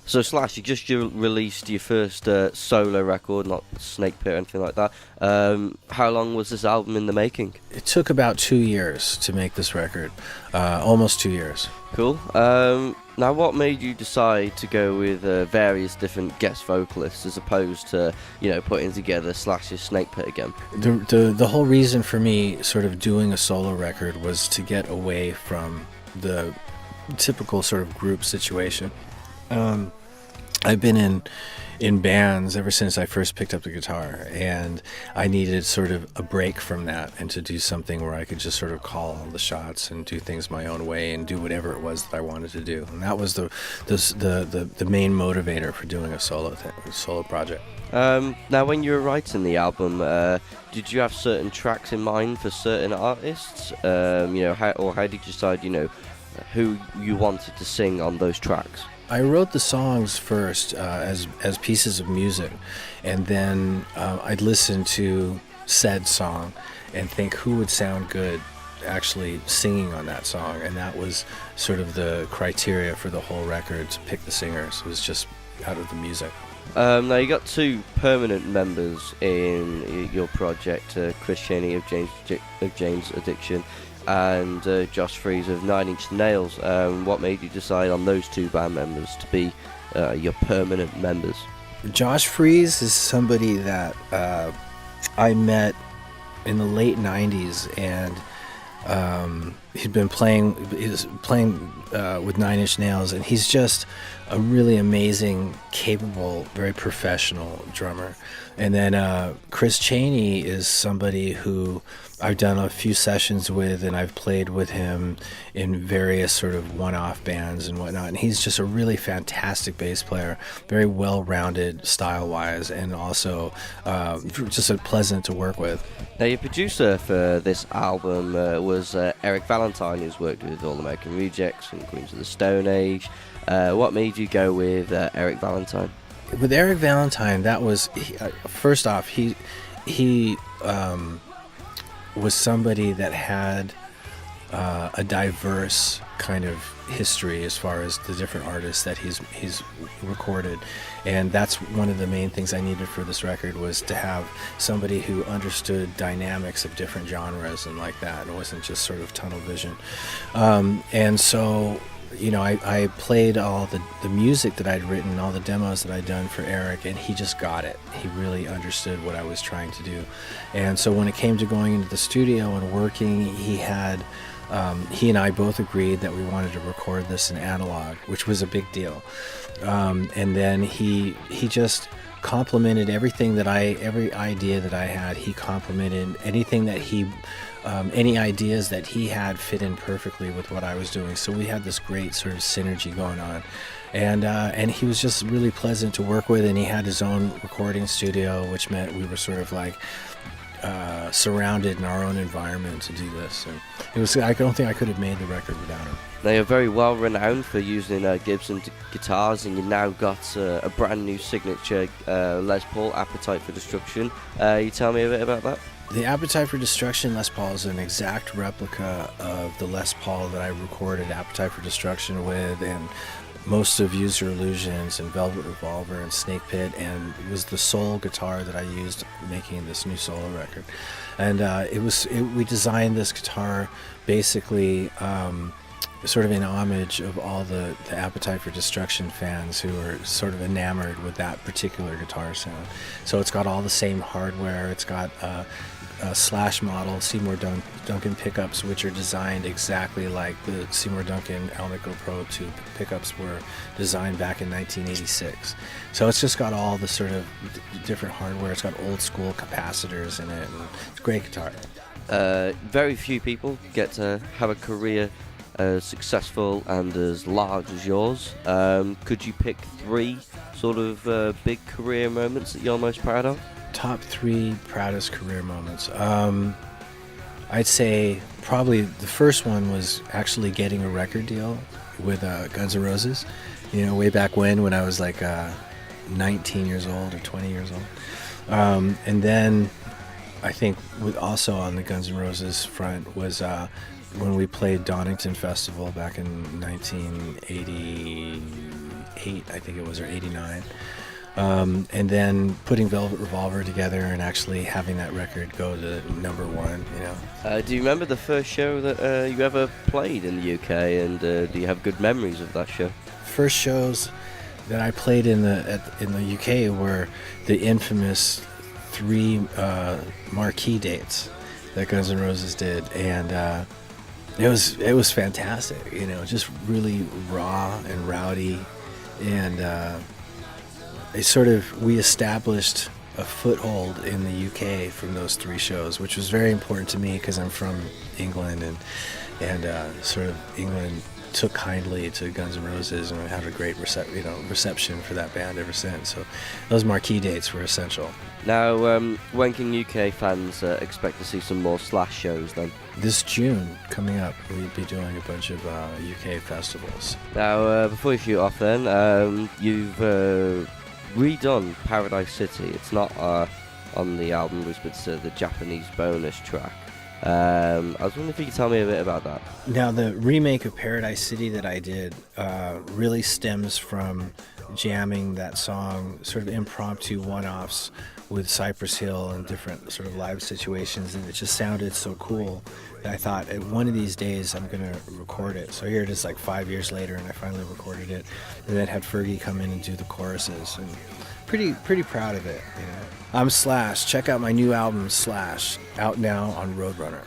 So Slash, you released your first solo record, not Snake Pit or anything like that. How long was this album in the making? It took about 2 years to make this record, almost 2 years. Cool. Now, what made you decide to go with various different guest vocalists as opposed to, putting together Slash's Snake Pit again? The whole reason for me sort of doing a solo record was to get away from the typical sort of group situation. I've been in bands ever since I first picked up the guitar, and I needed sort of a break from that and to do something where I could just sort of call all the shots and do things my own way and do whatever it was that I wanted to do. And that was the main motivator for doing a solo project. Now, when you were writing the album, did you have certain tracks in mind for certain artists? How did you decide, who you wanted to sing on those tracks? I wrote the songs first as pieces of music, and then I'd listen to said song and think who would sound good actually singing on that song, and that was sort of the criteria for the whole record, to pick the singers. It was just out of the music. Now, you got two permanent members in your project, Chris Chaney of Jane's Addiction and Josh Freese of Nine Inch Nails. What made you decide on those two band members to be your permanent members? Josh Freese is somebody that I met in the late 90s, and he'd been playing with Nine Inch Nails, and he's just a really amazing, capable, very professional drummer. And then Chris Chaney is somebody who I've done a few sessions with, and I've played with him in various sort of one-off bands and whatnot. And he's just a really fantastic bass player, very well-rounded style-wise, and also just a pleasant to work with. Now, your producer for this album was Eric Valentine, who's worked with All American Rejects and Queens of the Stone Age. What made you go with Eric Valentine? With Eric Valentine, that was first off, he was somebody that had a diverse kind of history as far as the different artists that he's recorded, and that's one of the main things I needed for this record, was to have somebody who understood dynamics of different genres and like that. It wasn't just sort of tunnel vision, and so I played all the music that I'd written, all the demos that I'd done for Eric, and he just got it. He really understood what I was trying to do. And so when it came to going into the studio and working, he and I both agreed that we wanted to record this in analog, which was a big deal. And then he just complimented everything every idea that I had. He complimented anything that any ideas that he had fit in perfectly with what I was doing. So we had this great sort of synergy going on, and he was just really pleasant to work with. And he had his own recording studio, which meant we were sort of like surrounded in our own environment to do this. And it was, I don't think I could have made the record without him. Now, you're very well renowned for using Gibson guitars, and you've now got a brand new signature Les Paul Appetite for Destruction. You tell me a bit about that? The Appetite for Destruction Les Paul is an exact replica of the Les Paul that I recorded Appetite for Destruction with, and most of Use Your Illusions and Velvet Revolver and Snake Pit, and it was the sole guitar that I used making this new solo record. And we designed this guitar basically sort of in homage of all the Appetite for Destruction fans who are sort of enamored with that particular guitar sound. So it's got all the same hardware. It's got a Slash model Seymour Duncan pickups, which are designed exactly like the Seymour Duncan Alnico Pro 2 pickups were designed back in 1986. So it's just got all the sort of different hardware. It's got old school capacitors in it, and it's a great guitar. Very few people get to have a career as successful and as large as yours. Could you pick three sort of big career moments that you're most proud of? Top three proudest career moments. I'd say probably the first one was actually getting a record deal with Guns N' Roses. Way back when I was like 19 years old or 20 years old. And then I think also on the Guns N' Roses front was when we played Donington Festival back in 1988. '88, I think it was, or '89. And then putting Velvet Revolver together and actually having that record go to #1, you know. Do you remember the first show that you ever played in the UK, and do you have good memories of that show? First shows that I played in the UK were the infamous 3 marquee dates that Guns N' Roses did, and it was fantastic, you know, just really raw and rowdy, and we established a foothold in the UK from those 3 shows, which was very important to me because I'm from England, and sort of England took kindly to Guns N' Roses, and I had a great reception for that band ever since. So those marquee dates were essential. Now, when can UK fans expect to see some more Slash shows then? This June coming up, we'll be doing a bunch of UK festivals. Now, before you shoot off then, you've redone Paradise City. It's not on the album, but it's the Japanese bonus track. I was wondering if you could tell me a bit about that. Now, the remake of Paradise City that I did really stems from jamming that song, sort of impromptu one-offs with Cypress Hill and different sort of live situations, and it just sounded so cool that I thought, one of these days I'm going to record it. So here it is, like 5 years later, and I finally recorded it, and then had Fergie come in and do the choruses, and pretty proud of it, you know. I'm Slash. Check out my new album, Slash, out now on Roadrunner.